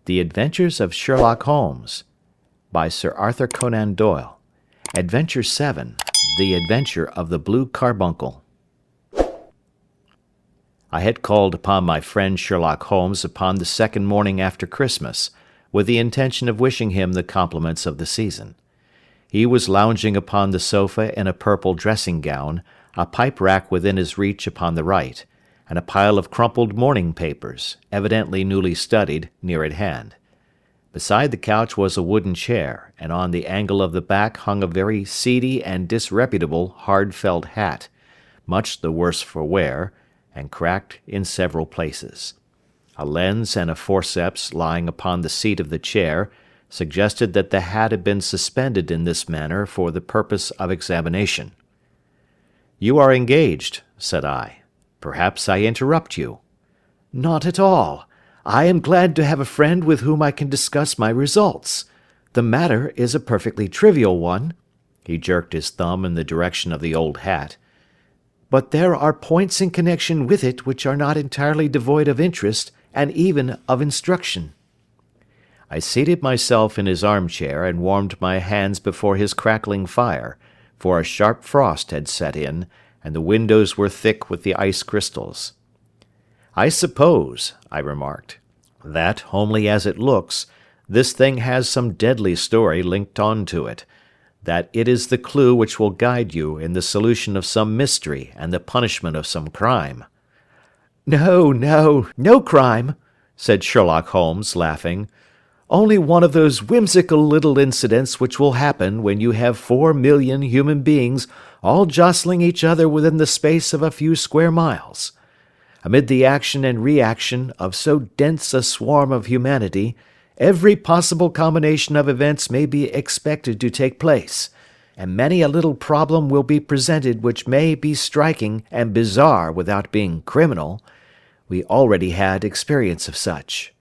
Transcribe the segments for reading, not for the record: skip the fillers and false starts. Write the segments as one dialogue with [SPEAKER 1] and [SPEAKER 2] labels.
[SPEAKER 1] The Adventures of Sherlock Holmes, by Sir Arthur Conan Doyle. Adventure 7, The Adventure of the Blue Carbuncle. I had called upon my friend Sherlock Holmes upon the second morning after Christmas, with the intention of wishing him the compliments of the season. He was lounging upon the sofa in a purple dressing-gown, a pipe-rack within his reach upon the right, and a pile of crumpled morning papers, evidently newly studied, near at hand. Beside the couch was a wooden chair, and on the angle of the back hung a very seedy and disreputable hard felt hat, much the worse for wear, and cracked in several places. A lens and a forceps lying upon the seat of the chair suggested that the hat had been suspended in this manner for the purpose of examination. "You are engaged," said I. "Perhaps I interrupt you." "Not at all. I am glad to have a friend with whom I can discuss my results. The matter is a perfectly trivial one." He jerked his thumb in the direction of the old hat. "But there are points in connection with it which are not entirely devoid of interest and even of instruction." I seated myself in his armchair and warmed my hands before his crackling fire, for a sharp frost had set in, and the windows were thick with the ice crystals. "I suppose," I remarked, "that, homely as it looks, this thing has some deadly story linked on to it, that it is the clue which will guide you in the solution of some mystery and the punishment of some crime." No crime," said Sherlock Holmes, laughing. "Only one of those whimsical little incidents which will happen when you have 4,000,000 human beings all jostling each other within the space of a few square miles. Amid the action and reaction of so dense a swarm of humanity, every possible combination of events may be expected to take place, and many a little problem will be presented which may be striking and bizarre without being criminal. We already had experience of such."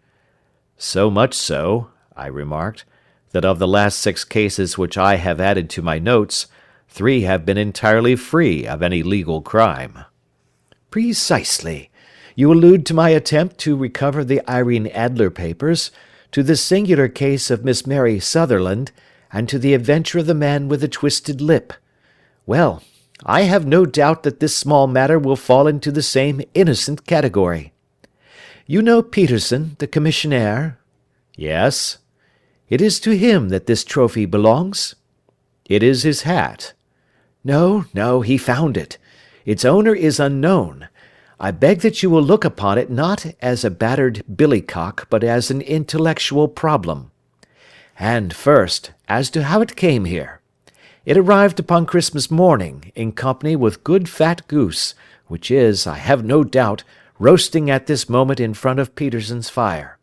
[SPEAKER 1] "So much so," I remarked, "that of the last 6 cases which I have added to my notes, 3 have been entirely free of any legal crime." "Precisely. You allude to my attempt to recover the Irene Adler papers, to the singular case of Miss Mary Sutherland, and to the adventure of the man with the twisted lip. Well, I have no doubt that this small matter will fall into the same innocent category. You know Peterson, the commissionaire?" "Yes." "It is to him that this trophy belongs?" "It is his hat." No, he found it. Its owner is unknown. I beg that you will look upon it not as a battered billycock, but as an intellectual problem. And first, as to how it came here. It arrived upon Christmas morning, in company with good fat goose, which is, I have no doubt, roasting at this moment in front of Peterson's fire.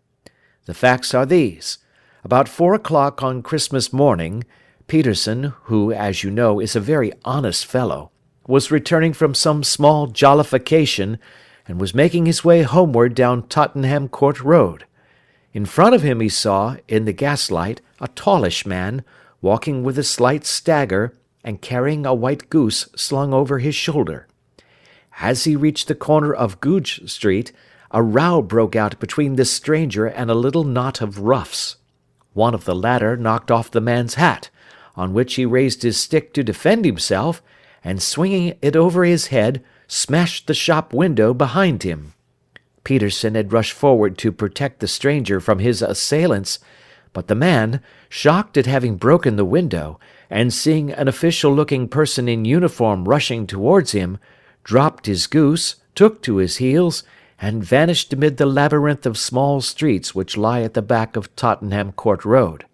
[SPEAKER 1] The facts are these. About 4 o'clock on Christmas morning, Peterson, who, as you know, is a very honest fellow, was returning from some small jollification, and was making his way homeward down Tottenham Court Road. In front of him he saw, in the gaslight, a tallish man, walking with a slight stagger, and carrying a white goose slung over his shoulder. As he reached the corner of Goodge Street, a row broke out between this stranger and a little knot of roughs. One of the latter knocked off the man's hat, on which he raised his stick to defend himself, and swinging it over his head, smashed the shop window behind him. Peterson had rushed forward to protect the stranger from his assailants, but the man, shocked at having broken the window, and seeing an official-looking person in uniform rushing towards him, dropped his goose, took to his heels, and vanished amid the labyrinth of small streets which lie at the back of Tottenham Court Road.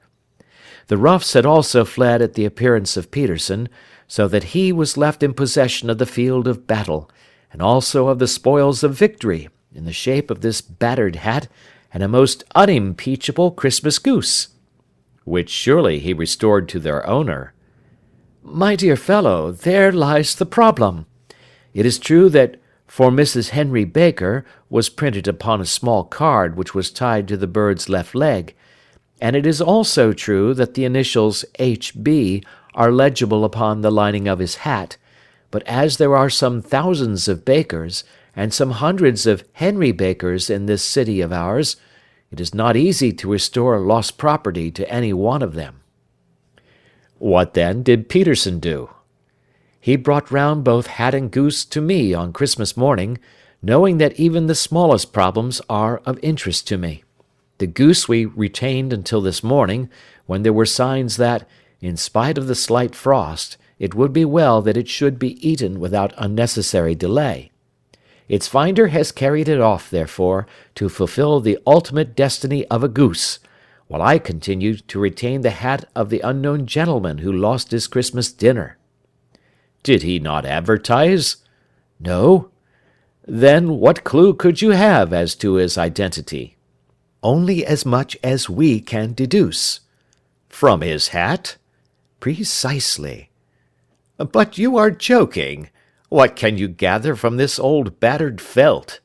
[SPEAKER 1] The roughs had also fled at the appearance of Peterson, so that he was left in possession of the field of battle, and also of the spoils of victory, in the shape of this battered hat and a most unimpeachable Christmas goose." "Which surely he restored to their owner." "My dear fellow, there lies the problem. It is true that 'For Mrs. Henry Baker' was printed upon a small card which was tied to the bird's left leg, and it is also true that the initials H.B. are legible upon the lining of his hat, but as there are some thousands of Bakers, and some hundreds of Henry Bakers in this city of ours, It is not easy to restore lost property to any one of them." "What, then, did Peterson do?" "He brought round both hat and goose to me on Christmas morning, knowing that even the smallest problems are of interest to me. The goose we retained until this morning, when there were signs that, in spite of the slight frost, it would be well that it should be eaten without unnecessary delay. Its finder has carried it off, therefore, to fulfill the ultimate destiny of a goose, while I continue to retain the hat of the unknown gentleman who lost his Christmas dinner." "Did he not advertise?" "No." "Then what clue could you have as to his identity?" "Only as much as we can deduce." "From his hat?" "Precisely." "But you are joking. What can you gather from this old battered felt?"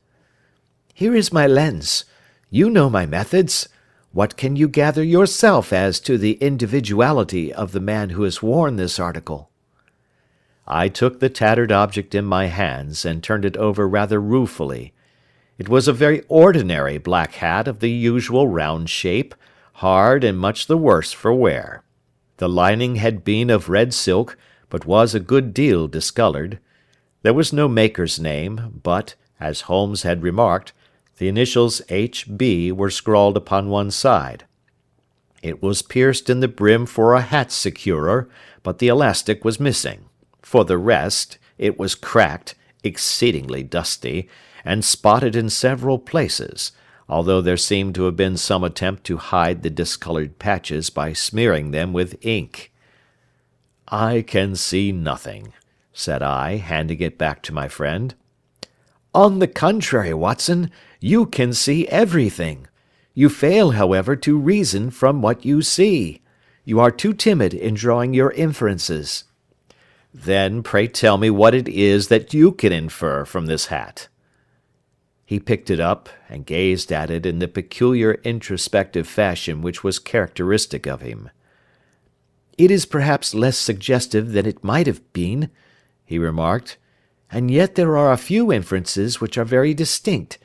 [SPEAKER 1] "Here is my lens. You know my methods. What can you gather yourself as to the individuality of the man who has worn this article?" I took the tattered object in my hands and turned it over rather ruefully. It was a very ordinary black hat of the usual round shape, hard and much the worse for wear. The lining had been of red silk, but was a good deal discoloured. There was no maker's name, but, as Holmes had remarked, the initials H.B. were scrawled upon one side. It was pierced in the brim for a hat securer, but the elastic was missing. For the rest, it was cracked, exceedingly dusty, and spotted in several places, although there seemed to have been some attempt to hide the discoloured patches by smearing them with ink. "I can see nothing," said I, handing it back to my friend. "On the contrary, Watson, you can see everything. You fail, however, to reason from what you see. You are too timid in drawing your inferences." "Then pray tell me what it is that you can infer from this hat." He picked it up and gazed at it in the peculiar introspective fashion which was characteristic of him. "It is perhaps less suggestive than it might have been," he remarked, "and yet there are a few inferences which are very distinct,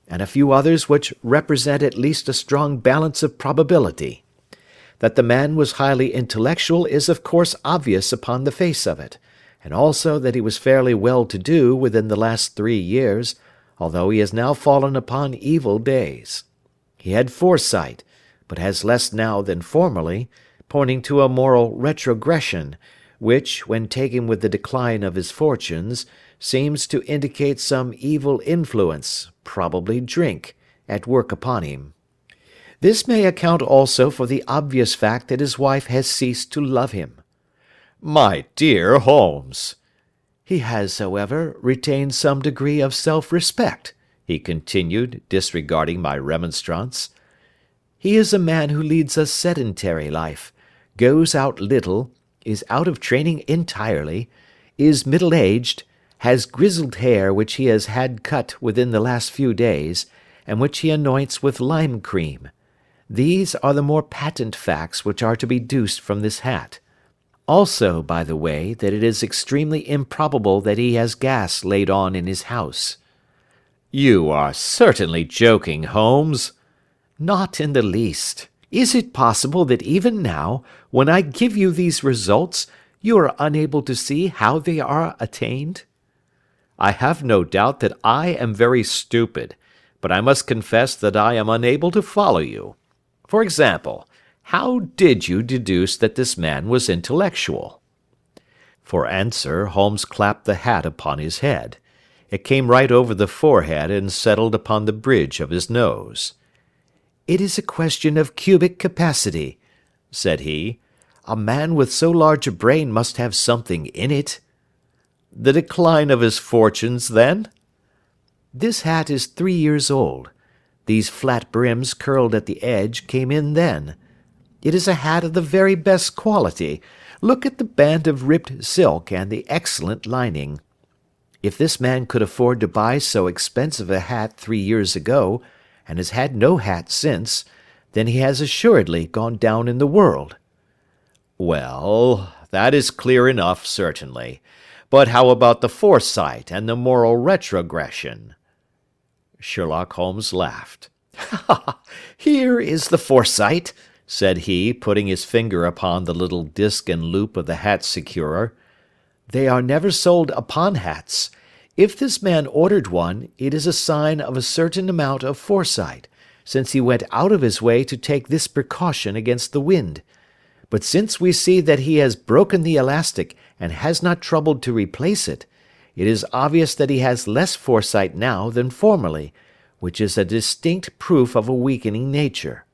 [SPEAKER 1] and a few others which represent at least a strong balance of probability. That the man was highly intellectual is of course obvious upon the face of it, and also that he was fairly well-to-do within the last 3 years, although he has now fallen upon evil days. He had foresight, but has less now than formerly, pointing to a moral retrogression, which, when taken with the decline of his fortunes, seems to indicate some evil influence, probably drink, at work upon him. This may account also for the obvious fact that his wife has ceased to love him." "My dear Holmes!" "He has, however, retained some degree of self-respect," he continued, disregarding my remonstrance. "He is a man who leads a sedentary life, goes out little, is out of training entirely, is middle-aged, has grizzled hair which he has had cut within the last few days, and which he anoints with lime cream. These are the more patent facts which are to be deduced from this hat. Also, by the way, that it is extremely improbable that he has gas laid on in his house." "You are certainly joking, Holmes." "Not in the least. Is it possible that even now, when I give you these results, you are unable to see how they are attained?" "I have no doubt that I am very stupid, but I must confess that I am unable to follow you. For example, how did you deduce that this man was intellectual?" For answer, Holmes clapped the hat upon his head. It came right over the forehead and settled upon the bridge of his nose. "It is a question of cubic capacity," said he. "A man with so large a brain must have something in it." "The decline of his fortunes, then?" "This hat is 3 years old. These flat brims curled at the edge came in then. It is a hat of the very best quality. Look at the band of ribbed silk and the excellent lining. If this man could afford to buy so expensive a hat 3 years ago, and has had no hat since, then he has assuredly gone down in the world." "Well, that is clear enough, certainly. But how about the foresight and the moral retrogression?" Sherlock Holmes laughed. "Here is the foresight," said he, putting his finger upon the little disc and loop of the hat securer. "They are never sold upon hats. If this man ordered one, it is a sign of a certain amount of foresight, since he went out of his way to take this precaution against the wind. But since we see that he has broken the elastic and has not troubled to replace it, it is obvious that he has less foresight now than formerly, which is a distinct proof of a weakening nature.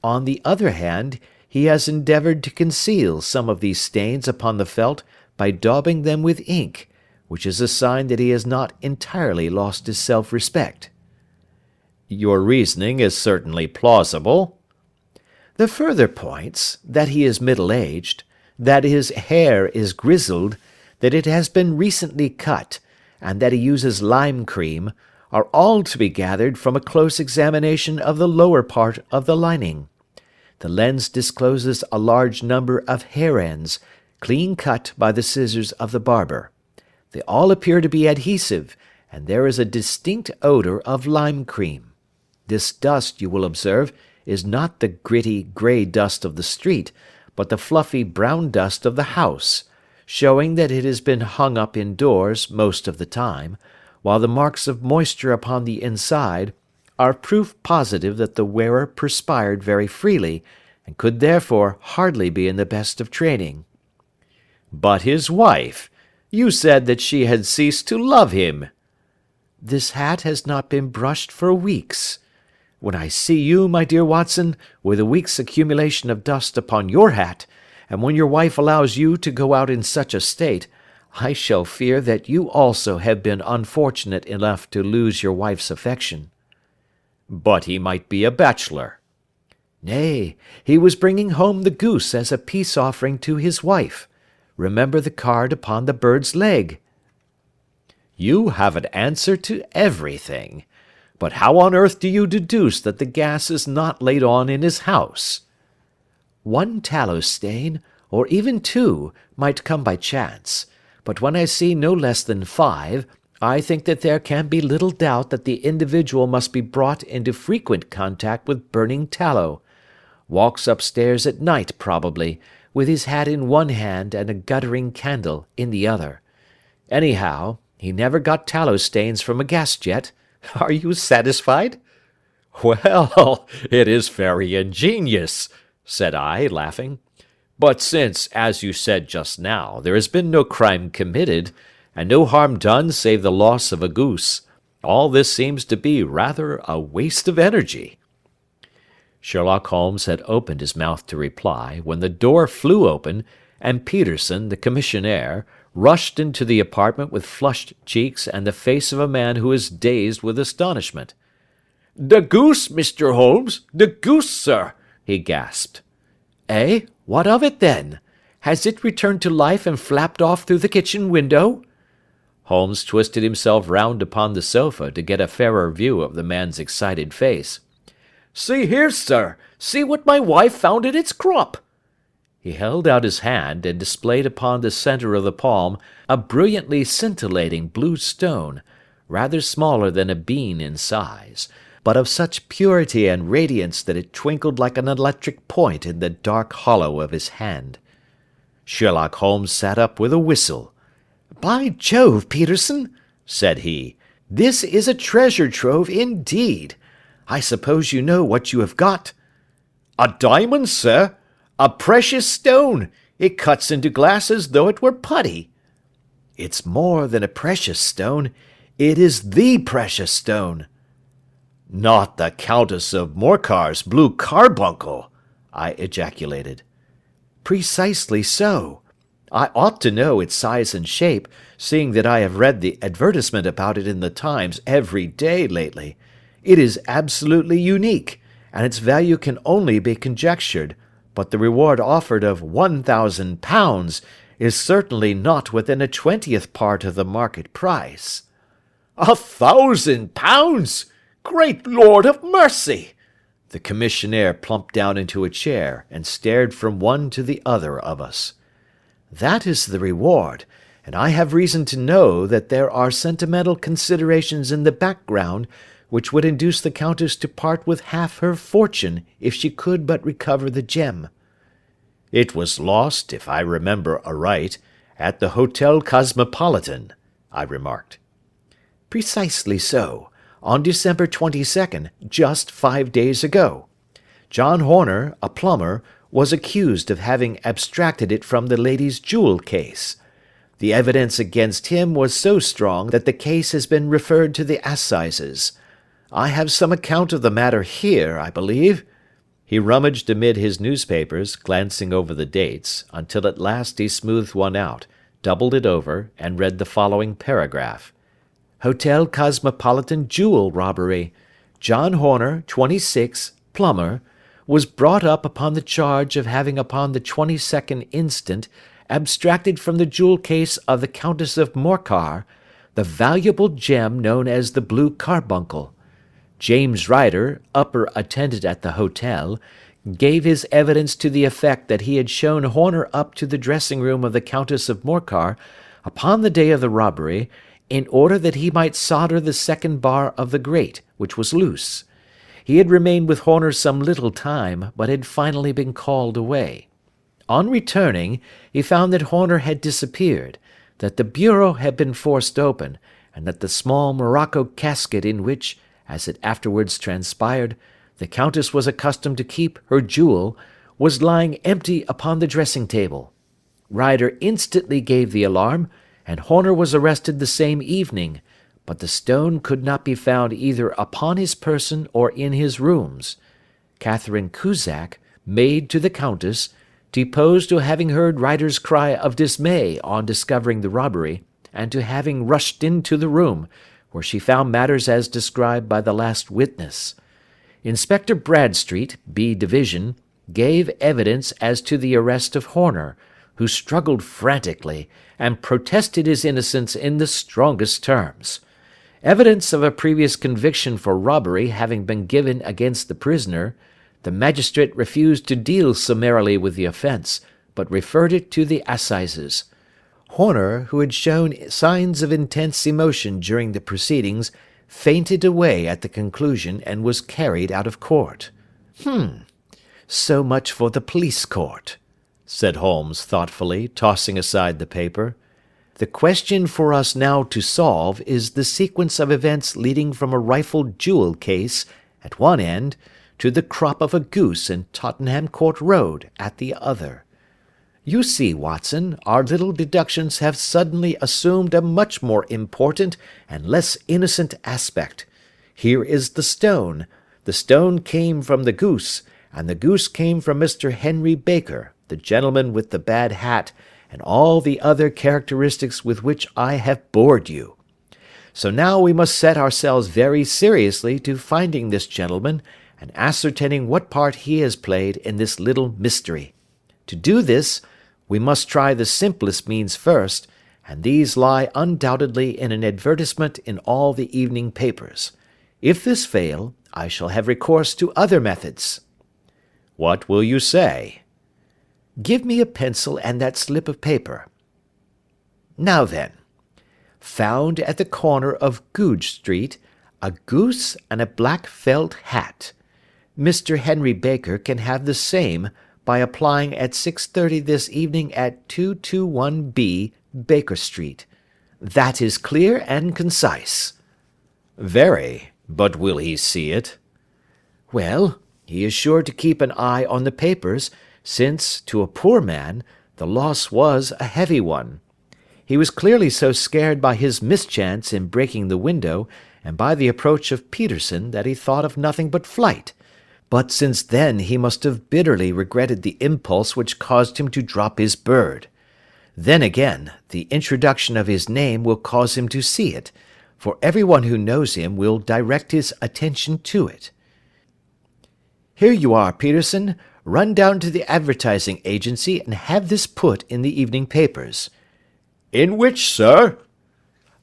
[SPEAKER 1] On the other hand, he has endeavoured to conceal some of these stains upon the felt by daubing them with ink, which is a sign that he has not entirely lost his self-respect." "Your reasoning is certainly plausible." "The further points, that he is middle-aged, that his hair is grizzled, that it has been recently cut, and that he uses lime cream, are all to be gathered from a close examination of the lower part of the lining. The lens discloses a large number of hair ends, clean cut by the scissors of the barber. They all appear to be adhesive, and there is a distinct odour of lime cream. This dust, you will observe, is not the gritty grey dust of the street, but the fluffy brown dust of the house, showing that it has been hung up indoors most of the time, while the marks of moisture upon the inside are proof positive that the wearer perspired very freely, and could therefore hardly be in the best of training." "But his wife? You said that she had ceased to love him." "This hat has not been brushed for weeks. When I see you, my dear Watson, with a week's accumulation of dust upon your hat, and when your wife allows you to go out in such a state, I shall fear that you also have been unfortunate enough to lose your wife's affection." "But he might be a bachelor." "Nay, he was bringing home the goose as a peace offering to his wife. Remember the card upon the bird's leg." "You have an answer to everything. But how on earth do you deduce that the gas is not laid on in his house?" "One tallow stain, or even two, might come by chance, but when I see no less than 5, I think that there can be little doubt that the individual must be brought into frequent contact with burning tallow. Walks upstairs at night, probably, with his hat in one hand and a guttering candle in the other. Anyhow, he never got tallow stains from a gas jet. Are you satisfied?" "Well, it is very ingenious," said I, laughing. "But since, as you said just now, there has been no crime committed, and no harm done save the loss of a goose, all this seems to be rather a waste of energy." Sherlock Holmes had opened his mouth to reply, when the door flew open, and Peterson, the commissionaire, rushed into the apartment with flushed cheeks and the face of a man who is dazed with astonishment. "The goose, Mr. Holmes! The goose, sir!" he gasped. "Eh? What of it, then? Has it returned to life and flapped off through the kitchen window?" Holmes twisted himself round upon the sofa to get a fairer view of the man's excited face. "See here, sir! See what my wife found in its crop!" He held out his hand, and displayed upon the centre of the palm a brilliantly scintillating blue stone, rather smaller than a bean in size, but of such purity and radiance that it twinkled like an electric point in the dark hollow of his hand. Sherlock Holmes sat up with a whistle. "By Jove, Peterson," said he, "this is a treasure trove indeed. I suppose you know what you have got?" "A diamond, sir! A precious stone! It cuts into glass as though it were putty." "It's more than a precious stone. It is the precious stone." "Not the Countess of Morcar's blue carbuncle!" I ejaculated. "Precisely so. I ought to know its size and shape, seeing that I have read the advertisement about it in the Times every day lately. It is absolutely unique, and its value can only be conjectured, but the reward offered of £1,000 is certainly not within a 20th part of the market price." £1,000! Great Lord of mercy! The commissionaire plumped down into a chair, and stared from one to the other of us. "That is the reward, and I have reason to know that there are sentimental considerations in the background which would induce the Countess to part with half her fortune if she could but recover the gem." "It was lost, if I remember aright, at the Hotel Cosmopolitan," I remarked. "Precisely so, on December 22nd, just 5 days ago. John Horner, a plumber, was accused of having abstracted it from the lady's jewel case. The evidence against him was so strong that the case has been referred to the assizes. I have some account of the matter here, I believe." He rummaged amid his newspapers, glancing over the dates, until at last he smoothed one out, doubled it over, and read the following paragraph: "Hotel Cosmopolitan jewel robbery. John Horner, 26, plumber, was brought up upon the charge of having upon the 22nd instant abstracted from the jewel case of the Countess of Morcar the valuable gem known as the blue carbuncle. James Ryder, upper attendant at the hotel, gave his evidence to the effect that he had shown Horner up to the dressing-room of the Countess of Morcar upon the day of the robbery, in order that he might solder the second bar of the grate, which was loose. He had remained with Horner some little time, but had finally been called away. On returning, he found that Horner had disappeared, that the bureau had been forced open, and that the small morocco casket in which, as it afterwards transpired, the Countess was accustomed to keep her jewel, was lying empty upon the dressing-table. Ryder instantly gave the alarm, and Horner was arrested the same evening, but the stone could not be found either upon his person or in his rooms. Catherine Cusack, maid to the Countess, deposed to having heard Ryder's cry of dismay on discovering the robbery, and to having rushed into the room, where she found matters as described by the last witness. Inspector Bradstreet, B Division, gave evidence as to the arrest of Horner, who struggled frantically, and protested his innocence in the strongest terms. Evidence of a previous conviction for robbery having been given against the prisoner, the magistrate refused to deal summarily with the offence, but referred it to the assizes. Horner, who had shown signs of intense emotion during the proceedings, fainted away at the conclusion and was carried out of court. So much for the police court," said Holmes thoughtfully, tossing aside the paper. "The question for us now to solve is the sequence of events leading from a rifled jewel case at one end to the crop of a goose in Tottenham Court Road at the other. You see, Watson, our little deductions have suddenly assumed a much more important and less innocent aspect. Here is the stone. The stone came from the goose, and the goose came from Mr. Henry Baker, the gentleman with the bad hat, and all the other characteristics with which I have bored you. So now we must set ourselves very seriously to finding this gentleman, and ascertaining what part he has played in this little mystery. To do this, we must try the simplest means first, and these lie undoubtedly in an advertisement in all the evening papers. If this fail, I shall have recourse to other methods." "What will you say?" "Give me a pencil and that slip of paper. Now then, found at the corner of Goodge Street, a goose and a black felt hat. Mr. Henry Baker can have the same by applying at 6:30 this evening at 221B Baker Street. That is clear and concise." "Very, but will he see it?" "Well, he is sure to keep an eye on the papers, since, to a poor man, the loss was a heavy one. He was clearly so scared by his mischance in breaking the window, and by the approach of Peterson, that he thought of nothing but flight. But since then he must have bitterly regretted the impulse which caused him to drop his bird. Then again, the introduction of his name will cause him to see it, for everyone who knows him will direct his attention to it. Here you are, Peterson. Run down to the advertising agency and have this put in the evening papers." "In which, sir?"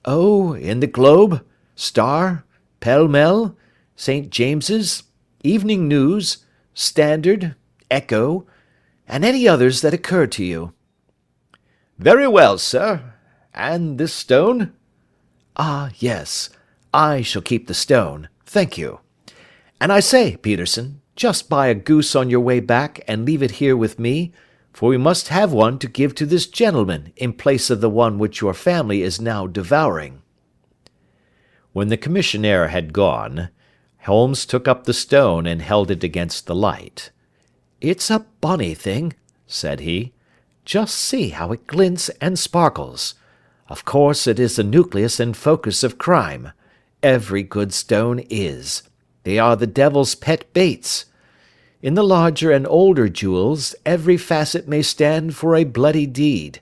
[SPEAKER 1] "Oh, in the Globe, Star, Pall Mall, St. James's, Evening News, Standard, Echo, and any others that occur to you." "Very well, sir. And this stone?" "Ah, yes. I shall keep the stone. Thank you. And I say, Peterson, just buy a goose on your way back and leave it here with me, for we must have one to give to this gentleman in place of the one which your family is now devouring." When the commissionaire had gone, Holmes took up the stone and held it against the light. "It's a bonny thing," said he. "Just see how it glints and sparkles. Of course it is the nucleus and focus of crime. Every good stone is. They are the devil's pet baits. In the larger and older jewels, every facet may stand for a bloody deed.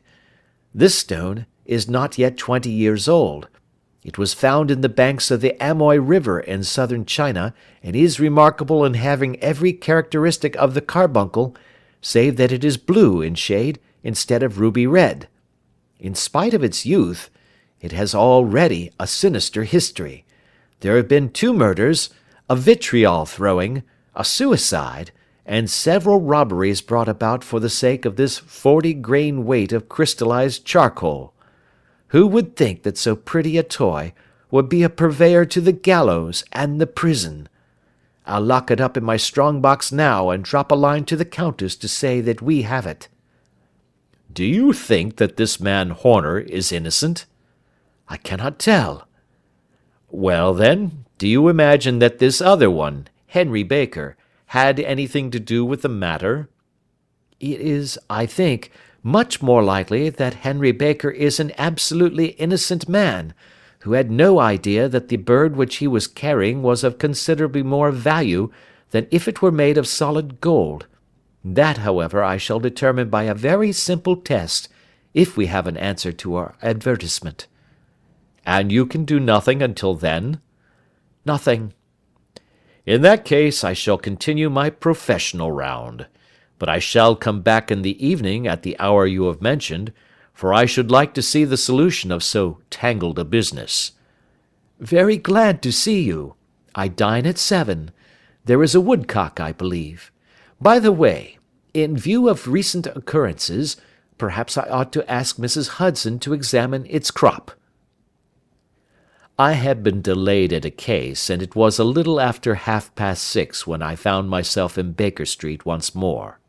[SPEAKER 1] This stone is not yet 20 years old. It was found in the banks of the Amoy River in southern China, and is remarkable in having every characteristic of the carbuncle, save that it is blue in shade instead of ruby red. In spite of its youth, it has already a sinister history. There have been 2 murders, a vitriol throwing, a suicide, and several robberies brought about for the sake of this 40-grain weight of crystallized charcoal. Who would think that so pretty a toy would be a purveyor to the gallows and the prison? I'll lock it up in my strong box now and drop a line to the Countess to say that we have it." "Do you think that this man Horner is innocent?" "I cannot tell." "Well, then, do you imagine that this other one, Henry Baker, had anything to do with the matter?" "It is, I think, much more likely that Henry Baker is an absolutely innocent man, who had no idea that the bird which he was carrying was of considerably more value than if it were made of solid gold. That, however, I shall determine by a very simple test, if we have an answer to our advertisement." "And you can do nothing until then?" "Nothing." "In that case I shall continue my professional round. But I shall come back in the evening at the hour you have mentioned, for I should like to see the solution of so tangled a business." "Very glad to see you. I dine at 7. There is a woodcock, I believe. By the way, in view of recent occurrences, perhaps I ought to ask Mrs. Hudson to examine its crop." I had been delayed at a case, and it was a little after 6:30 when I found myself in Baker Street once more.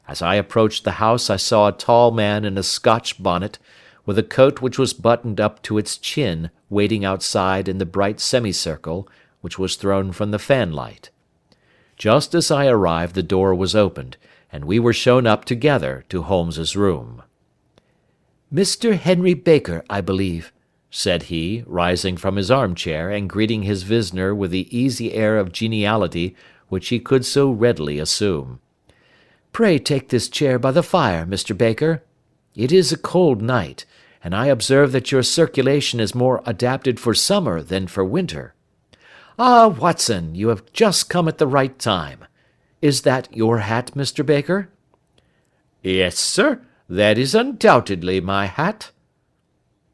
[SPEAKER 1] As I approached the house I saw a tall man in a Scotch bonnet, with a coat which was buttoned up to its chin, waiting outside in the bright semicircle which was thrown from the fanlight. Just as I arrived the door was opened, and we were shown up together to Holmes's room. "Mr. Henry Baker, I believe," said he, rising from his armchair and greeting his visitor with the easy air of geniality which he could so readily assume. "Pray take this chair by the fire, Mr. Baker. It is a cold night, and I observe that your circulation is more adapted for summer than for winter. Ah, Watson, you have just come at the right time. Is that your hat, Mr. Baker?" "Yes, sir, that is undoubtedly my hat."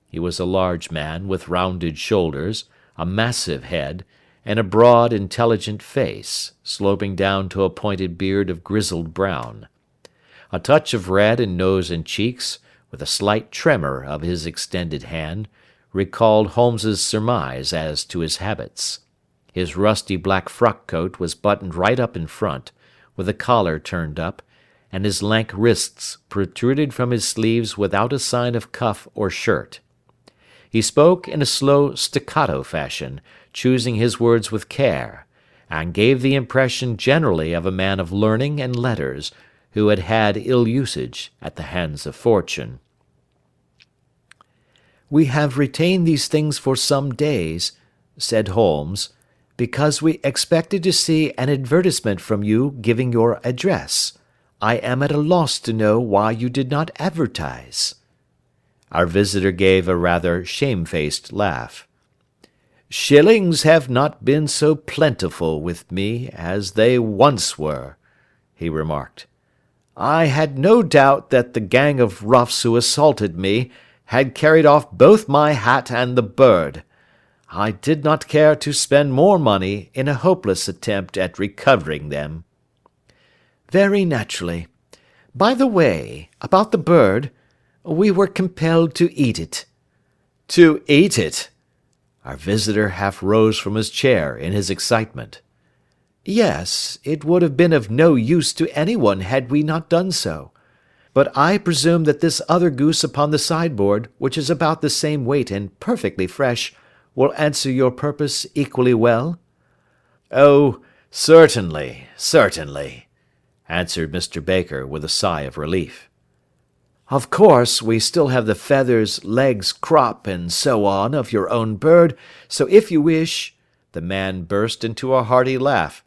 [SPEAKER 1] He was a large man with rounded shoulders, a massive head, and a broad, intelligent face, sloping down to a pointed beard of grizzled brown. A touch of red in nose and cheeks, with a slight tremor of his extended hand, recalled Holmes's surmise as to his habits. His rusty black frock-coat was buttoned right up in front, with the collar turned up, and his lank wrists protruded from his sleeves without a sign of cuff or shirt. He spoke in a slow staccato fashion, choosing his words with care, and gave the impression generally of a man of learning and letters, who had had ill usage at the hands of fortune. "We have retained these things for some days," said Holmes, "because we expected to see an advertisement from you giving your address. I am at a loss to know why you did not advertise." Our visitor gave a rather shamefaced laugh. "Shillings have not been so plentiful with me as they once were," he remarked. "I had no doubt that the gang of roughs who assaulted me had carried off both my hat and the bird. I did not care to spend more money in a hopeless attempt at recovering them." "Very naturally. By the way, about the bird, we were compelled to eat it." "To eat it?" Our visitor half rose from his chair in his excitement. Yes, it would have been of no use to anyone had we not done so. But I presume that this other goose upon the sideboard, which is about the same weight and perfectly fresh, will answer your purpose equally well? Oh, certainly, certainly, answered Mr. Baker with a sigh of relief. Of course, we still have the feathers, legs, crop, and so on of your own bird, so if you wish— The man burst into a hearty laugh.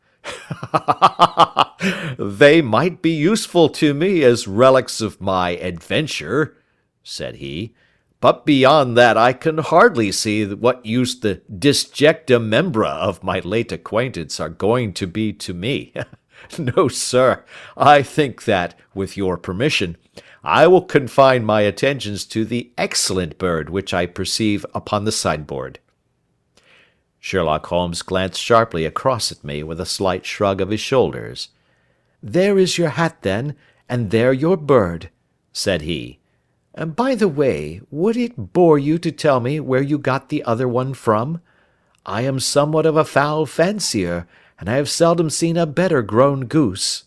[SPEAKER 1] They might be useful to me as relics of my adventure, said he, but beyond that I can hardly see what use the disjecta membra of my late acquaintance are going to be to me. No, sir, I think that, with your permission, I will confine my attentions to the excellent bird which I perceive upon the sideboard. Sherlock Holmes glanced sharply across at me with a slight shrug of his shoulders. There is your hat, then, and there your bird, said he. By the way, would it bore you to tell me where you got the other one from? I am somewhat of a fowl fancier, and I have seldom seen a better grown goose.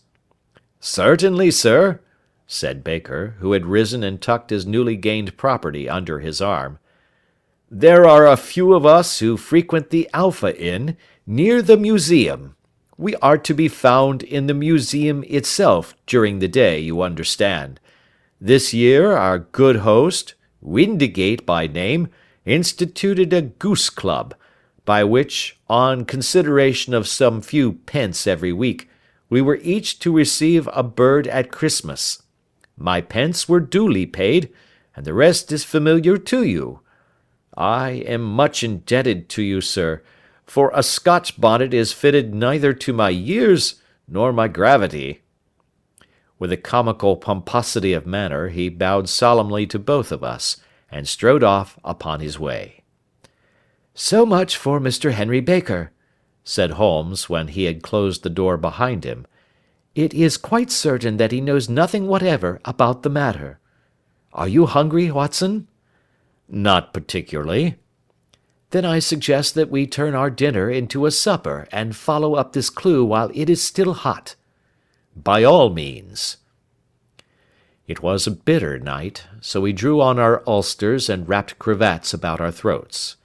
[SPEAKER 1] Certainly, sir, said Baker, who had risen and tucked his newly gained property under his arm. There are a few of us who frequent the Alpha Inn, near the museum. We are to be found in the museum itself during the day, you understand. This year our good host, Windigate by name, instituted a goose club, by which, on consideration of some few pence every week, we were each to receive a bird at Christmas. My pence were duly paid, and the rest is familiar to you. I am much indebted to you, sir, for a Scotch bonnet is fitted neither to my years nor my gravity. With a comical pomposity of manner, he bowed solemnly to both of us, and strode off upon his way. So much for Mr. Henry Baker, said Holmes, when he had closed the door behind him. It is quite certain that he knows nothing whatever about the matter. Are you hungry, Watson? Not particularly. Then I suggest that we turn our dinner into a supper and follow up this clue while it is still hot. By all means. It was a bitter night, so we drew on our ulsters and wrapped cravats about our throats.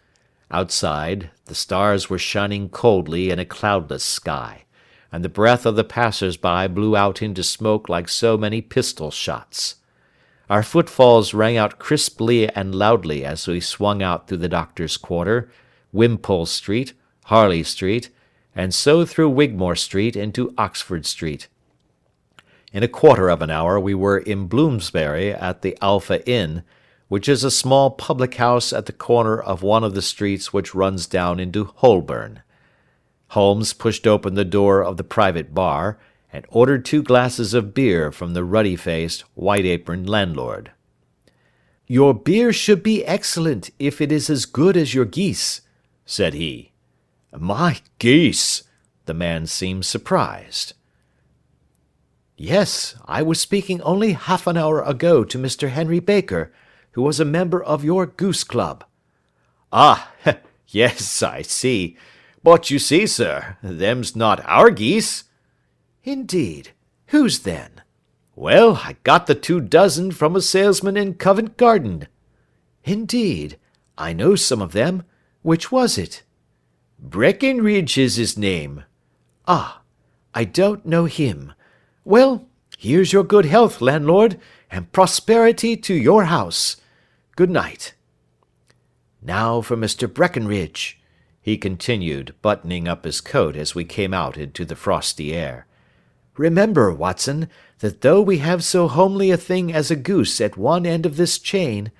[SPEAKER 1] Outside, the stars were shining coldly in a cloudless sky, and the breath of the passers-by blew out into smoke like so many pistol shots. Our footfalls rang out crisply and loudly as we swung out through the Doctor's Quarter, Wimpole Street, Harley Street, and so through Wigmore Street into Oxford Street. In a quarter of an hour we were in Bloomsbury at the Alpha Inn, which is a small public-house at the corner of one of the streets which runs down into Holborn. Holmes pushed open the door of the private bar, and ordered 2 glasses of beer from the ruddy-faced, white-aproned landlord. Your beer should be excellent if it is as good as your geese, said he. My geese! The man seemed surprised. Yes, I was speaking only half an hour ago to Mr. Henry Baker, who was a member of your goose club. Ah, yes, I see. But you see, sir, them's not our geese. Indeed. Whose then? Well, I got the 2 dozen from a salesman in Covent Garden. Indeed. I know some of them. Which was it? Breckenridge is his name. Ah, I don't know him. Well, here's your good health, landlord, and prosperity to your house. Good night. Now for Mr. Breckenridge, he continued, buttoning up his coat as we came out into the frosty air. Remember, Watson, that though we have so homely a thing as a goose at one end of this chain,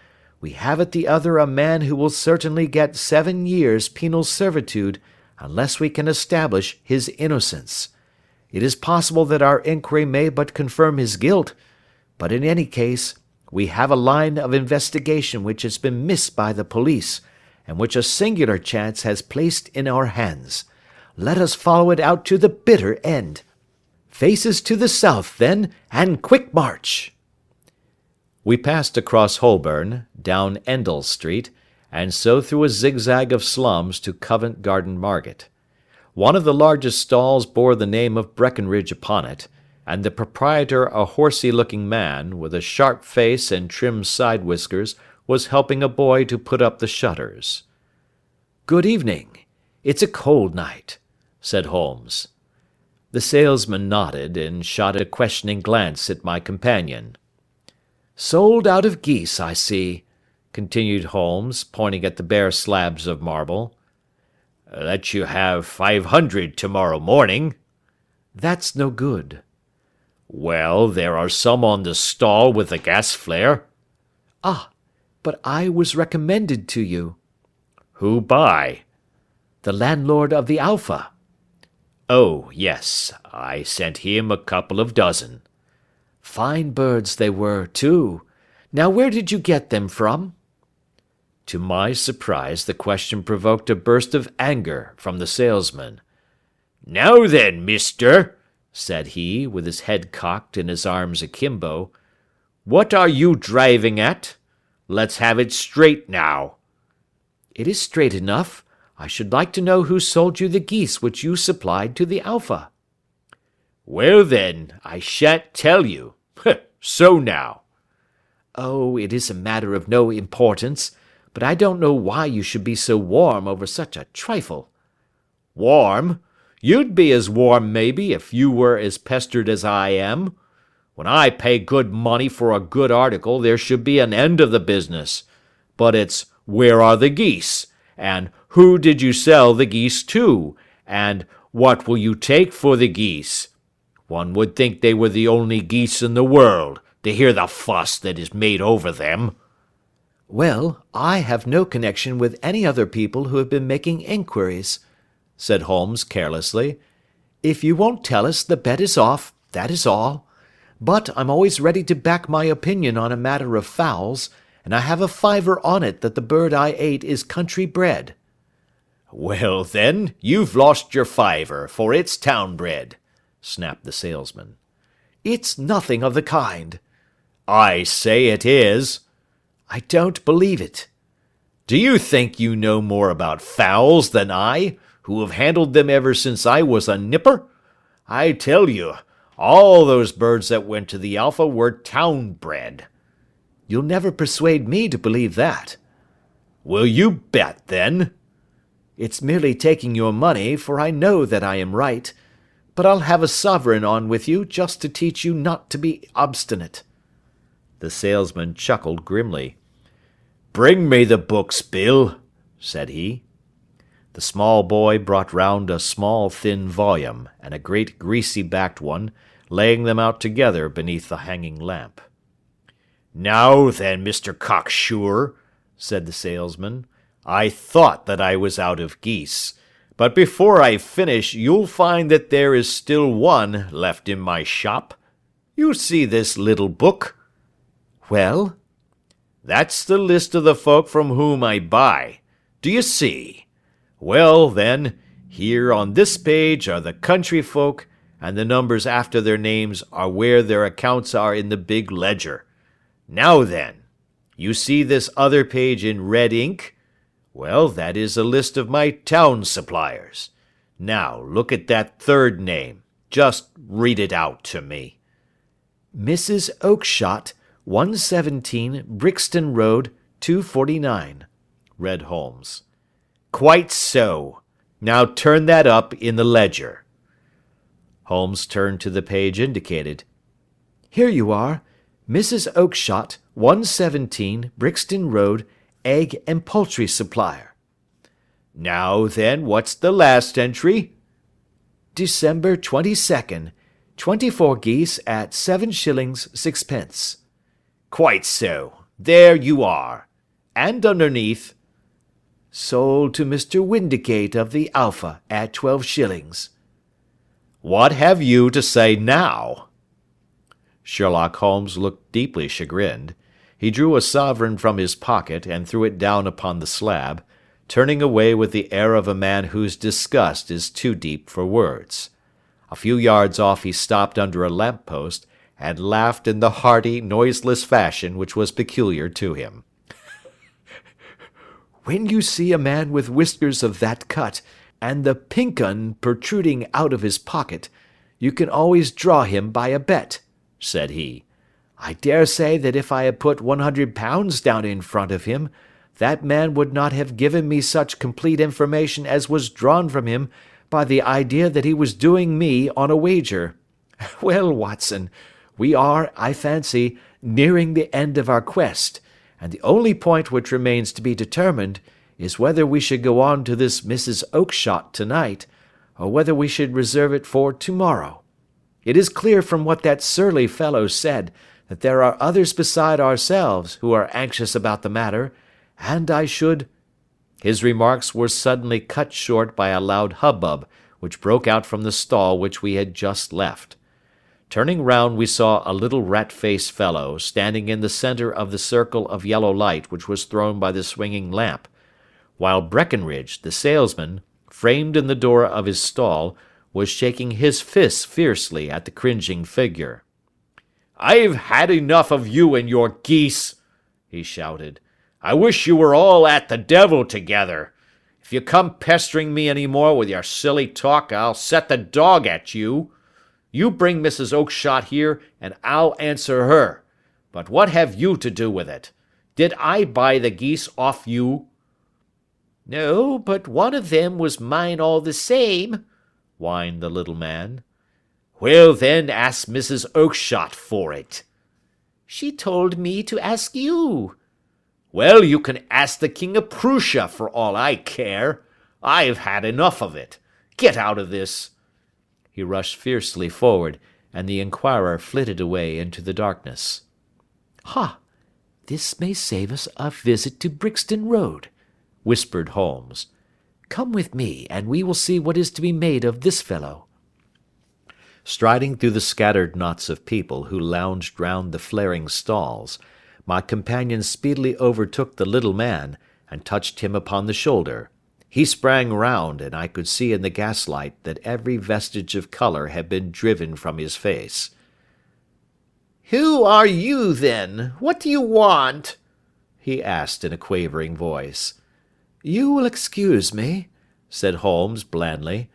[SPEAKER 1] we have at the other a man who will certainly get 7 years' penal servitude unless we can establish his innocence. It is possible that our inquiry may but confirm his guilt, but in any case, we have a line of investigation which has been missed by the police, and which a singular chance has placed in our hands. Let us follow it out to the bitter end. Faces to the south, then, and quick march. We passed across Holborn, down Endell Street, and so through a zigzag of slums to Covent Garden Market. One of the largest stalls bore the name of Breckenridge upon it, and the proprietor, a horsey-looking man, with a sharp face and trim side-whiskers, was helping a boy to put up the shutters. "Good evening. It's a cold night," said Holmes. The salesman nodded, and shot a questioning glance at my companion. "Sold out of geese, I see," continued Holmes, pointing at the bare slabs of marble. "Let you have 500 tomorrow morning." "That's no good." "Well, there are some on the stall with the gas flare." "Ah, but I was recommended to you." "Who by?" "The landlord of the Alpha." "Oh, yes, I sent him a couple of dozen." "Fine birds they were, too. Now where did you get them from?" To my surprise, the question provoked a burst of anger from the salesman. "Now then, mister," said he, with his head cocked and his arms akimbo, "what are you driving at? Let's have it straight now." "It is straight enough. I should like to know who sold you the geese which you supplied to the Alpha." "Well then, I shan't tell you. So now." "Oh, it is a matter of no importance, but I don't know why you should be so warm over such a trifle." "Warm? You'd be as warm, maybe, if you were as pestered as I am. When I pay good money for a good article, there should be an end of the business. But it's, where are the geese? And who did you sell the geese to? And what will you take for the geese? One would think they were the only geese in the world, to hear the fuss that is made over them." "Well, I have no connection with any other people who have been making inquiries," said Holmes carelessly. "If you won't tell us, the bet is off, that is all. But I'm always ready to back my opinion on a matter of fowls, and I have a fiver on it that the bird I ate is country bred." "Well, then, you've lost your fiver, for it's town bred," snapped the salesman. "It's nothing of the kind." "I say it is." "I don't believe it." "Do you think you know more about fowls than I, who have handled them ever since I was a nipper? I tell you, all those birds that went to the Alpha were town bred." "You'll never persuade me to believe that." "Will you bet, then?" "It's merely taking your money, for I know that I am right. But I'll have a sovereign on with you, just to teach you not to be obstinate." The salesman chuckled grimly. "Bring me the books, Bill," said he. The small boy brought round a small thin volume, and a great greasy-backed one, laying them out together beneath the hanging lamp. "Now then, Mr. Cocksure," said the salesman, "I thought that I was out of geese, but before I finish you'll find that there is still one left in my shop. You see this little book?" "Well?" "That's the list of the folk from whom I buy. Do you see? Well, then, here on this page are the country folk, and the numbers after their names are where their accounts are in the big ledger. Now then, you see this other page in red ink? Well, that is a list of my town suppliers. Now, look at that third name. Just read it out to me." "Mrs. Oakshott, 117 Brixton Road, 249, read Holmes. "Quite so. Now turn that up in the ledger." Holmes turned to the page indicated. "Here you are. Mrs. Oakshott, 117 Brixton Road, egg and poultry supplier." "Now then, what's the last entry?" "December 22nd, 24 geese at 7 shillings 6 pence. "Quite so. There you are. And underneath?" "Sold to Mr. Windicate of the Alpha at 12 shillings. "What have you to say now?" Sherlock Holmes looked deeply chagrined. He drew a sovereign from his pocket and threw it down upon the slab, turning away with the air of a man whose disgust is too deep for words. A few yards off he stopped under a lamp-post, and laughed in the hearty, noiseless fashion which was peculiar to him. When you see a man with whiskers of that cut, and the pink 'un protruding out of his pocket, you can always draw him by a bet," said he. "I dare say that if I had put £100 down in front of him, that man would not have given me such complete information as was drawn from him by the idea that he was doing me on a wager. Well, Watson, we are, I fancy, nearing the end of our quest, and the only point which remains to be determined is whether we should go on to this Mrs. Oakshott to-night, or whether we should reserve it for to-morrow. It is clear from what that surly fellow said that there are others beside ourselves who are anxious about the matter, and I should—" His remarks were suddenly cut short by a loud hubbub which broke out from the stall which we had just left. Turning round, we saw a little rat-faced fellow standing in the centre of the circle of yellow light which was thrown by the swinging lamp, while Breckenridge, the salesman, framed in the door of his stall, was shaking his fists fiercely at the cringing figure. "I've had enough of you and your geese," he shouted. "I wish you were all at the devil together. If you come pestering me any more with your silly talk, I'll set the dog at you. You bring Mrs. Oakshott here, and I'll answer her. But what have you to do with it? Did I buy the geese off you?" "No, but one of them was mine all the same," whined the little man. "Well, then, ask Mrs. Oakshott for it." "She told me to ask you." "Well, you can ask the King of Prussia for all I care. I've had enough of it. Get out of this." He rushed fiercely forward, and the inquirer flitted away into the darkness. "Ha! This may save us a visit to Brixton Road," whispered Holmes. "Come with me, and we will see what is to be made of this fellow." Striding through the scattered knots of people who lounged round the flaring stalls, my companion speedily overtook the little man, and touched him upon the shoulder. He sprang round, and I could see in the gaslight that every vestige of colour had been driven from his face. "Who are you, then? What do you want?" he asked in a quavering voice. "You will excuse me," said Holmes blandly,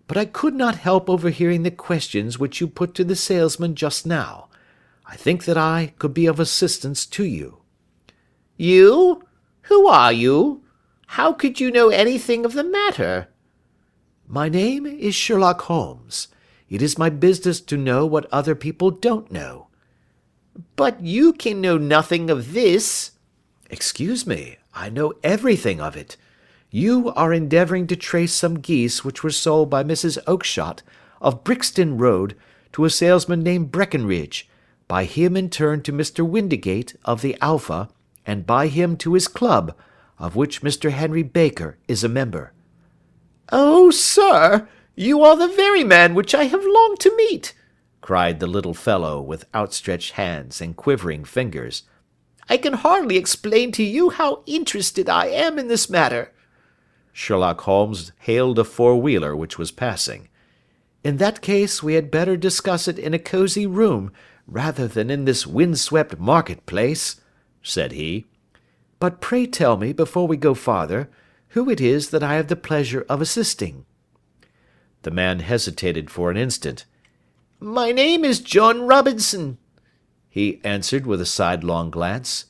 [SPEAKER 1] "but I could not help overhearing the questions which you put to the salesman just now. I think that I could be of assistance to you." "You? Who are you? How could you know anything of the matter?" "My name is Sherlock Holmes. It is my business to know what other people don't know." "But you can know nothing of this." "Excuse me, I know everything of it. You are endeavouring to trace some geese which were sold by Mrs. Oakshott, of Brixton Road, to a salesman named Breckenridge, by him in turn to Mr. Windigate, of the Alpha, and by him to his club, of which Mr. Henry Baker is a member." "Oh, sir, you are the very man which I have longed to meet," cried the little fellow, with outstretched hands and quivering fingers. "I can hardly explain to you how interested I am in this matter." Sherlock Holmes hailed a four-wheeler which was passing. "In that case we had better discuss it in a cosy room, rather than in this wind-swept market-place," said he. "But pray tell me, before we go farther, who it is that I have the pleasure of assisting." The man hesitated for an instant. "My name is John Robinson," he answered with a sidelong glance.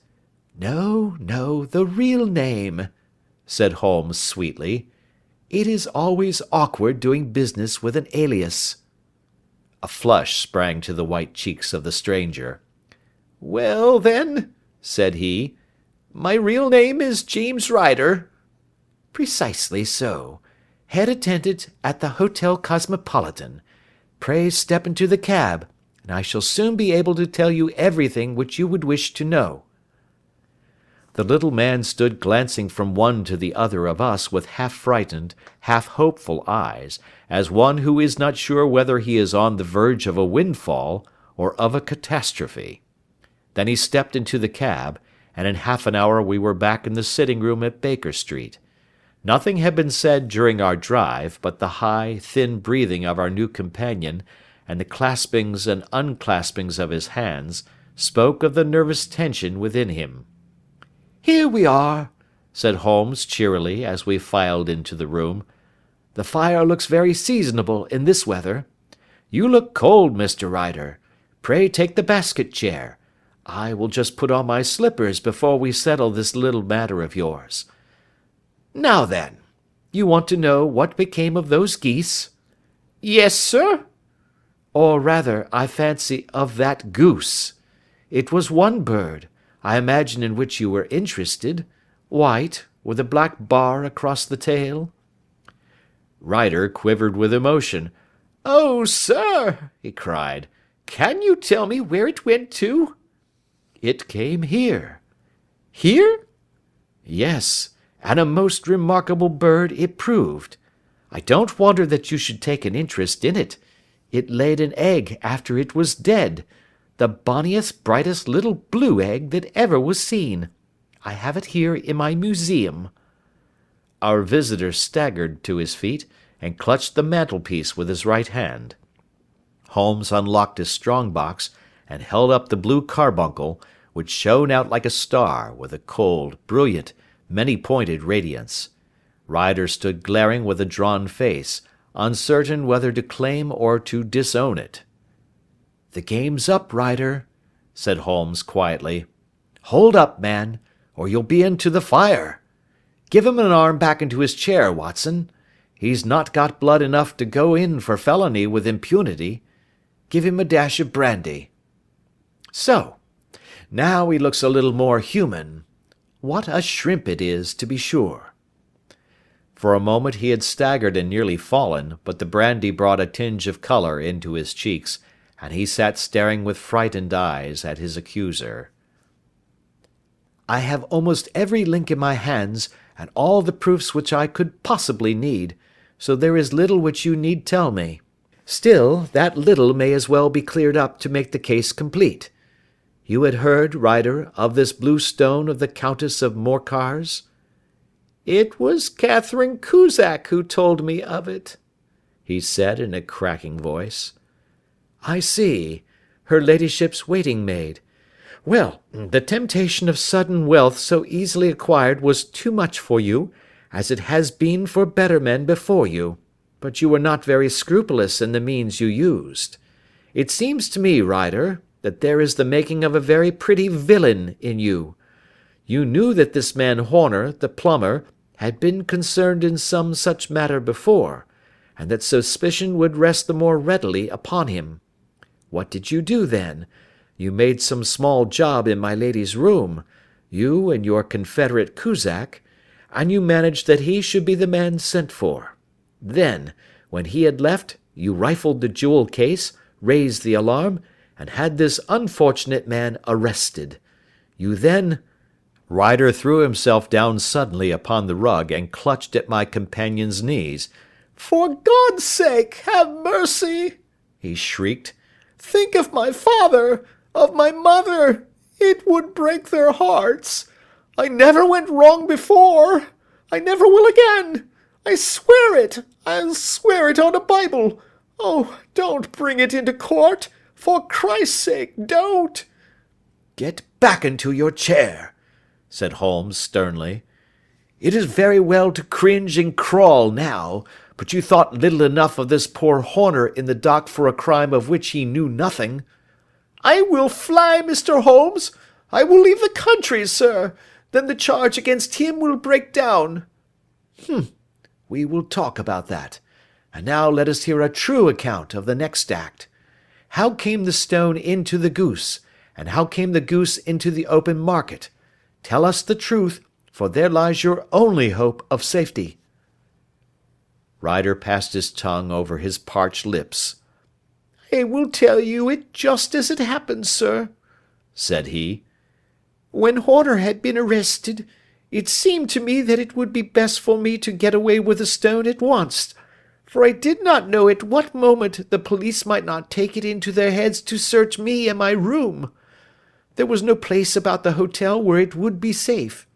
[SPEAKER 1] "No, no, the real name," said Holmes sweetly. "It is always awkward doing business with an alias." A flush sprang to the white cheeks of the stranger. "Well, then," said he, "my real name is James Ryder." "Precisely so. Head attendant at the Hotel Cosmopolitan. Pray step into the cab, and I shall soon be able to tell you everything which you would wish to know." The little man stood glancing from one to the other of us with half-frightened, half-hopeful eyes, as one who is not sure whether he is on the verge of a windfall or of a catastrophe. Then he stepped into the cab, and in half an hour we were back in the sitting-room at Baker Street. Nothing had been said during our drive, but the high, thin breathing of our new companion, and the claspings and unclaspings of his hands, spoke of the nervous tension within him. "Here we are," said Holmes cheerily as we filed into the room. "The fire looks very seasonable in this weather. You look cold, Mr. Ryder. Pray take the basket chair. I will just put on my slippers before we settle this little matter of yours. Now then, you want to know what became of those geese?" "Yes, sir." "Or rather, I fancy, of that goose. It was one bird, I imagine, in which you were interested. White, with a black bar across the tail." Ryder quivered with emotion. "Oh, sir," he cried, "can you tell me where it went to?" "It came here." "Here?" "Yes, and a most remarkable bird it proved. I don't wonder that you should take an interest in it. It laid an egg after it was dead, the bonniest, brightest little blue egg that ever was seen. I have it here in my museum." Our visitor staggered to his feet and clutched the mantelpiece with his right hand. Holmes unlocked his strong-box and held up the blue carbuncle, which shone out like a star with a cold, brilliant, many-pointed radiance. Ryder stood glaring with a drawn face, uncertain whether to claim or to disown it. "The game's up, Ryder," said Holmes quietly. "Hold up, man, or you'll be into the fire. Give him an arm back into his chair, Watson. He's not got blood enough to go in for felony with impunity. Give him a dash of brandy. So, now he looks a little more human. What a shrimp it is, to be sure." For a moment he had staggered and nearly fallen, but the brandy brought a tinge of colour into his cheeks, and he sat staring with frightened eyes at his accuser. "I have almost every link in my hands, and all the proofs which I could possibly need, so there is little which you need tell me. Still, that little may as well be cleared up to make the case complete. You had heard, Ryder, of this blue stone of the Countess of Morcar's?" "It was Catherine Cusack who told me of it," he said in a cracking voice. "I see. Her ladyship's waiting-maid. Well, the temptation of sudden wealth so easily acquired was too much for you, as it has been for better men before you, but you were not very scrupulous in the means you used. It seems to me, Ryder, that there is the making of a very pretty villain in you. You knew that this man Horner, the plumber, had been concerned in some such matter before, and that suspicion would rest the more readily upon him. What did you do then? You made some small job in my lady's room, you and your confederate Cusack, and you managed that he should be the man sent for. Then, when he had left, you rifled the jewel case, raised the alarm, and had this unfortunate man arrested. You then—" Ryder threw himself down suddenly upon the rug and clutched at my companion's knees. "For God's sake, have mercy!" he shrieked. "Think of my father, of my mother. It would break their hearts. I never went wrong before. I never will again. I swear it. I'll swear it on a Bible. Oh, don't bring it into court. For Christ's sake, don't." "Get back into your chair," said Holmes sternly. "It is very well to cringe and crawl now, but you thought little enough of this poor Horner in the dock for a crime of which he knew nothing." "I will fly, Mr. Holmes. I will leave the country, sir. Then the charge against him will break down." "We will talk about that. And now let us hear a true account of the next act. How came the stone into the goose, and how came the goose into the open market? Tell us the truth, for there lies your only hope of safety." Ryder passed his tongue over his parched lips. "I will tell you it just as it happened, sir," said he. "When Horner had been arrested, it seemed to me that it would be best for me to get away with the stone at once, for I did not know at what moment the police might not take it into their heads to search me and my room. There was no place about the hotel where it would be safe.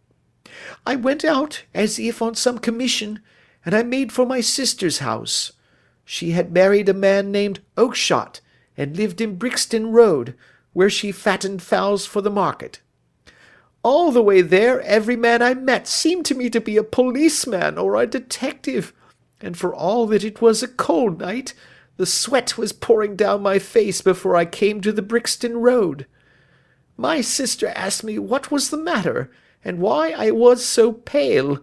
[SPEAKER 1] I went out as if on some commission, and I made for my sister's house. She had married a man named Oakshott, and lived in Brixton Road, where she fattened fowls for the market. All the way there, every man I met seemed to me to be a policeman or a detective, and for all that it was a cold night, the sweat was pouring down my face before I came to the Brixton Road. My sister asked me what was the matter, and why I was so pale,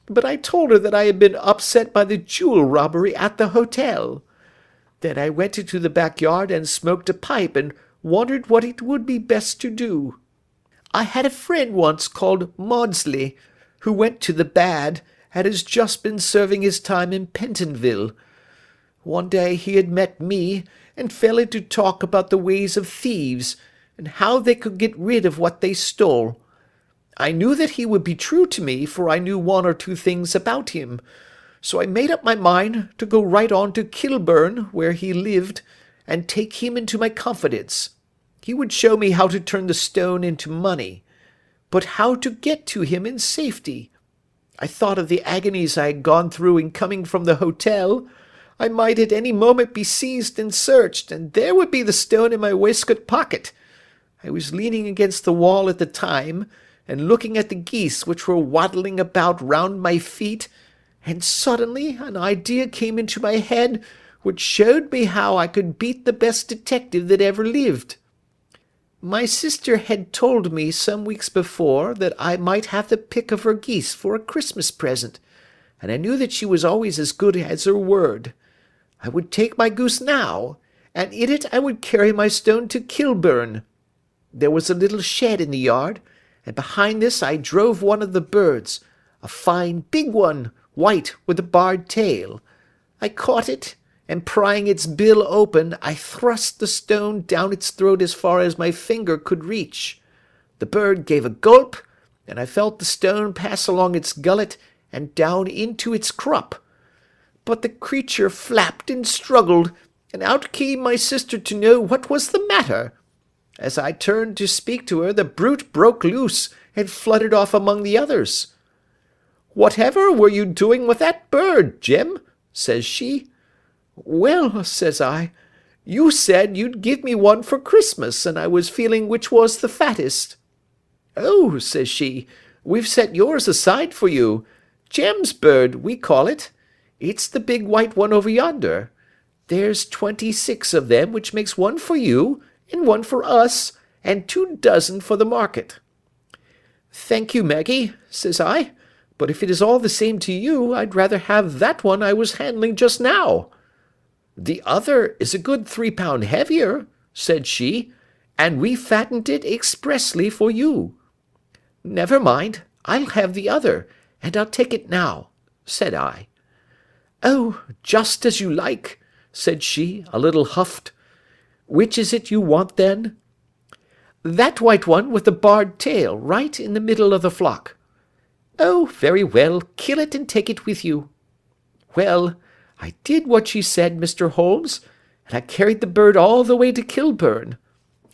[SPEAKER 1] but I told her that I had been upset by the jewel robbery at the hotel. Then I went into the backyard and smoked a pipe and wondered what it would be best to do. I had a friend once called Maudsley, who went to the bad, and has just been serving his time in Pentonville. One day he had met me, and fell into talk about the ways of thieves, and how they could get rid of what they stole. I knew that he would be true to me, for I knew one or two things about him, so I made up my mind to go right on to Kilburn, where he lived, and take him into my confidence. He would show me how to turn the stone into money, but how to get to him in safety. I thought of the agonies I had gone through in coming from the hotel. I might at any moment be seized and searched, and there would be the stone in my waistcoat pocket. I was leaning against the wall at the time, and looking at the geese which were waddling about round my feet, and suddenly an idea came into my head which showed me how I could beat the best detective that ever lived. My sister had told me some weeks before that I might have the pick of her geese for a Christmas present, and I knew that she was always as good as her word. I would take my goose now, and in it I would carry my stone to Kilburn. There was a little shed in the yard, and behind this I drove one of the birds, a fine big one, white with a barred tail. I caught it, and prying its bill open, I thrust the stone down its throat as far as my finger could reach. The bird gave a gulp, and I felt the stone pass along its gullet and down into its crop. But the creature flapped and struggled, and out came my sister to know what was the matter. As I turned to speak to her, the brute broke loose and fluttered off among the others. "Whatever were you doing with that bird, Jim?" says she. "Well," says I, "you said you'd give me one for Christmas, and I was feeling which was the fattest." "Oh," says she, "we've set yours aside for you. Jem's bird, we call it. It's the big white one over yonder. There's 26 of them, which makes one for you, and one for us, and 24 for the market." "Thank you, Maggie," says I, "but if it is all the same to you, I'd rather have that one I was handling just now." "The other is a good 3 pound heavier," said she, "and we fattened it expressly for you." "Never mind, I'll have the other, and I'll take it now," said I. "Oh, just as you like," said she, a little huffed. "Which is it you want, then?" "That white one with the barred tail, right in the middle of the flock." "Oh, very well, kill it and take it with you." Well, I did what she said, Mr. Holmes, and I carried the bird all the way to Kilburn.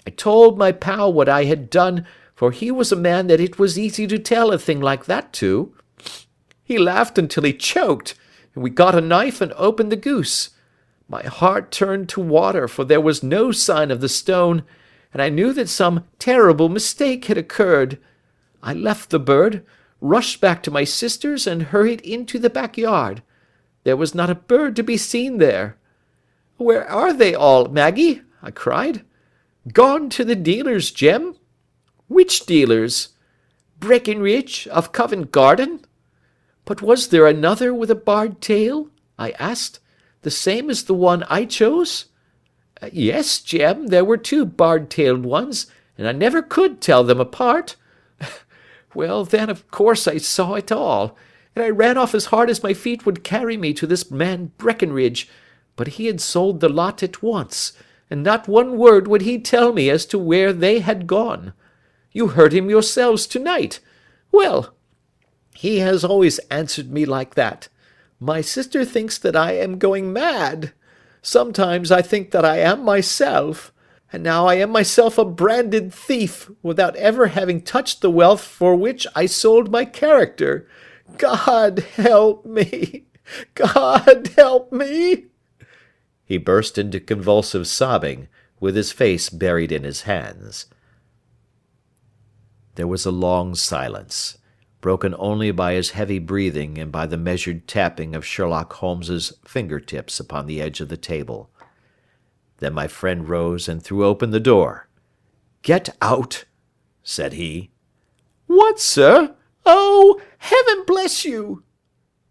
[SPEAKER 1] I told my pal what I had done, for he was a man that it was easy to tell a thing like that to. He laughed until he choked, and we got a knife and opened the goose. My heart turned to water, for there was no sign of the stone, and I knew that some terrible mistake had occurred. I left the bird, rushed back to my sister's, and hurried into the backyard. There was not a bird to be seen there. "Where are they all, Maggie?" I cried. "Gone to the dealers, Jem." "Which dealers?" "Breckenridge, of Covent Garden." "But was there another with a barred tail?" I asked. "The same as the one I chose?" "Yes, Jem, there were 2 barred-tailed ones, and I never could tell them apart." Well, then, of course, I saw it all, and I ran off as hard as my feet would carry me to this man Breckenridge, but he had sold the lot at once, and not one word would he tell me as to where they had gone. You heard him yourselves to-night. Well, he has always answered me like that. My sister thinks that I am going mad. Sometimes I think that I am myself, and now I am myself a branded thief, without ever having touched the wealth for which I sold my character. God help me! God help me!" He burst into convulsive sobbing, with his face buried in his hands. There was a long silence, broken only by his heavy breathing and by the measured tapping of Sherlock Holmes's finger-tips upon the edge of the table. Then my friend rose and threw open the door. "Get out," said he.
[SPEAKER 2] "What, sir? Oh, heaven bless you!"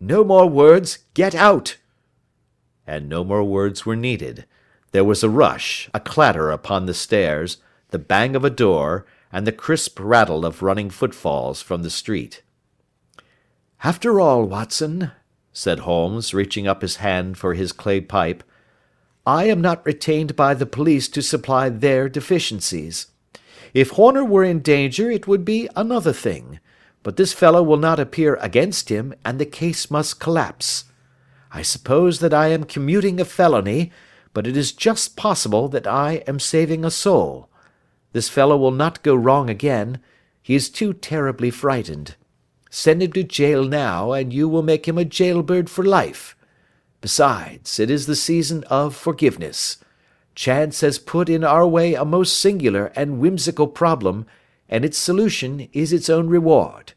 [SPEAKER 1] "No more words. Get out." And no more words were needed. There was a rush, a clatter upon the stairs, the bang of a door, and the crisp rattle of running footfalls from the street. "After all, Watson," said Holmes, reaching up his hand for his clay pipe, "I am not retained by the police to supply their deficiencies. If Horner were in danger it would be another thing, but this fellow will not appear against him, and the case must collapse. I suppose that I am commuting a felony, but it is just possible that I am saving a soul. This fellow will not go wrong again. He is too terribly frightened. Send him to jail now, and you will make him a jailbird for life. Besides, it is the season of forgiveness. Chance has put in our way a most singular and whimsical problem, and its solution is its own reward.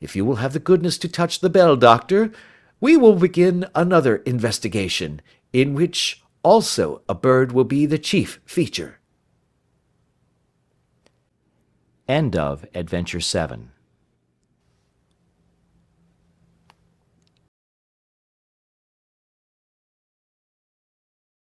[SPEAKER 1] If you will have the goodness to touch the bell, Doctor, we will begin another investigation, in which also a bird will be the chief feature." End of Adventure 7.